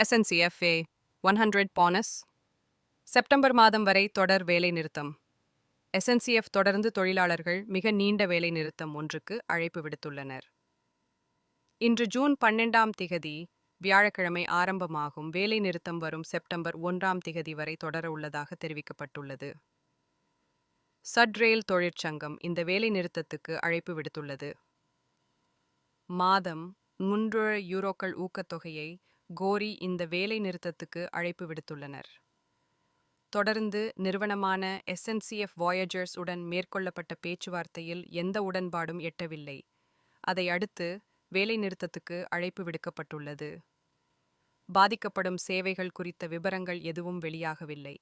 SNCFA 100 bonus September மாதம் வரை தொடர் வேலை நிறுத்தம். SNCF தொடர்ந்து தொழிலாளர்கள் மிக நீண்ட வேலை நிறுத்தம் ஒன்றுக்கு அழைப்பு விடுத்துள்ளனர். இன்று ஜூன் 12ஆம் திகதி வியாழக்கிழமை ஆரம்பமாகும் வேலை நிறுத்தம் வரும் செப்டம்பர் 1ஆம் திகதி வரை தொடர உள்ளதாக தெரிவிக்கப்பட்டுள்ளது. சட் ரெயில் தொழிற்சங்கம் இந்த வேலை நிறுத்தத்துக்கு அழைப்பு விடுத்துள்ளது. மாதம் 3 யூரோக்கள் ஊக்கத்தொகையை கோரி இந்த வேலை நிறுத்தத்துக்கு அழைப்பு விடுத்துள்ளனர். தொடர்ந்து நிறுவனமான SNCF வாயேஜர்ஸ் உடன் மேற்கொள்ளப்பட்ட பேச்சுவார்த்தையில் எந்த உடன்பாடும் எட்டவில்லை. அதை அடுத்து வேலை நிறுத்தத்துக்கு அழைப்பு விடுக்கப்பட்டுள்ளது. பாதிக்கப்படும் சேவைகள் குறித்த விபரங்கள் எதுவும் வெளியாகவில்லை.